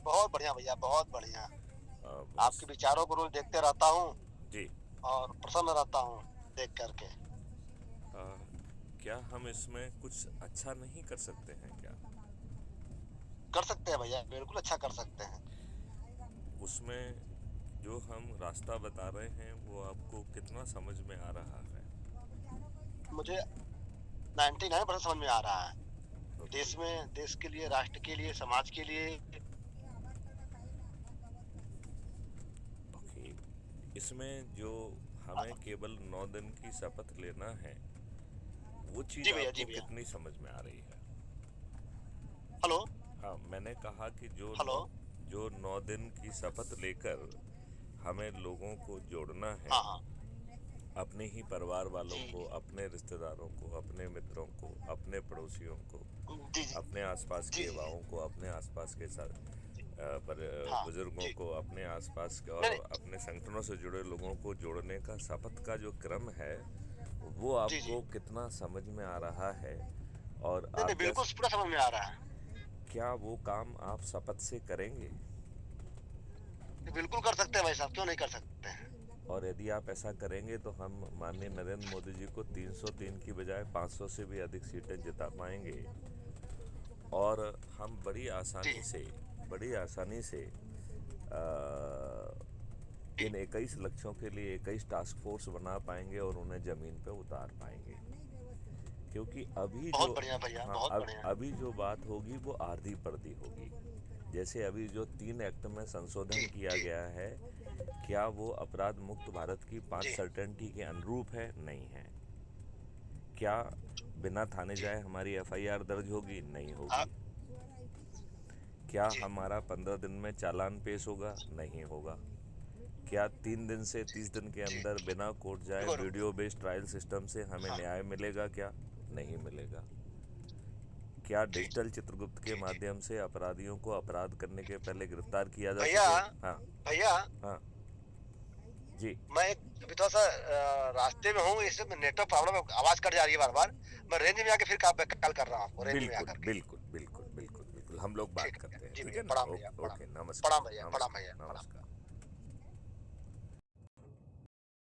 बहुत बढ़िया भैया, बहुत बढ़िया। आपके बस। विचारों को रोज देखते रहता हूँ जी। और प्रसन्न रहता हूँ देख करके। आ, क्या हम इसमें कुछ अच्छा नहीं कर सकते हैं क्या? कर सकते हैं भैया, बिल्कुल अच्छा कर सकते हैं। उसमें जो हम रास्ता बता रहे हैं वो आपको कितना समझ में आ रहा है? मुझे 99% समझ में आ रहा है। ओके। देश में, देश के लिए, राष्ट्र के लिए, समाज के लिए। ओके। इसमें जो हमें केवल 9 दिन की शपथ लेना है, वो चीज़ जी भैया, जी आपको भैया। कितनी समझ में आ रही है? हेलो। हाँ, मैंने कहा कि हेलो। जो 9 दिन की शपथ लेकर हमें लोगों को जोड़ना है, हाँ हाँ। अपने ही परिवार वालों जी को, अपने रिश्तेदारों को, अपने मित्रों को, अपने पड़ोसियों को, जी जी अपने आसपास के जी जी युवाओं को, अपने आसपास के साथ जी। पर हाँ बुजुर्गों जी। को, अपने आसपास के और नहीं नहीं। अपने संगठनों से जुड़े लोगों को जोड़ने का शपथ का जो क्रम है, वो जी जी। आपको कितना समझ में आ रहा है? और नहीं नहीं, आप बिल्कुल पूरा समझ में आ रहा है। क्या वो काम आप शपथ से करेंगे? बिल्कुल कर सकते हैं भाई साहब, क्यों नहीं कर सकते हैं। और यदि आप ऐसा करेंगे तो हम माननीय नरेंद्र मोदी जी को 303 की बजाय 500 से भी अधिक सीटें जिता पाएंगे। और हम जी बड़ी आसानी से जी। इन 21 लक्ष्यों के लिए 21 टास्क फोर्स बना पाएंगे और उन्हें ज़मीन पे उतार पाएंगे। क्योंकि अभी जो बहुत बढ़िया भैया, हाँ, बहुत बढ़िया। अभी जो बात होगी वो आधी पर्दी होगी। जैसे अभी जो 3 एक्ट में जी संशोधन किया जी गया है, क्या वो अपराध मुक्त भारत की 5 जी सर्टेनिटी के अनुरूप है? नहीं है। क्या बिना थाने जी। जाए हमारी एफआईआर दर्ज होगी? नहीं हाँ होगी। क्या जी। हमारा 15 दिन में चालान पेश होगा? नहीं होगा। क्या 3 दिन से 30 दिन के जी। अंदर बिना कोर्ट जाए रुको रुको। वीडियो बेस्ड ट्रायल सिस्टम से हमें हाँ। न्याय मिलेगा क्या? नहीं मिलेगा। क्या जी डिजिटल चित्रगुप्त के जी जी। माध्यम से अपराधियों को अपराध करने के पहले गिरफ्तार किया जा भैया, सकेगा? हाँ। भैया, हाँ। जी। मैं अभी थोड़ा सा रास्ते में हूँ, इससे नेटवर्क प्रॉब्लम है, आवाज कट जा रही है बार बार। मैं रेंज में आके फिर कॉल कर रहा हूँ आपको, रेंज में बिल्कुल आकर के। बिल्कुल बिल्कुल बिल्कुल बिल्कुल, हम लोग बात ठीक है करते हैं, जी ठीक भैया, है ना? प्रणाम भैया, ओके प्रणाम। ओके, प्रणाम नमस्कार भैया, प्रणाम नमस्कार भैया, प्रणाम। नमस्कार।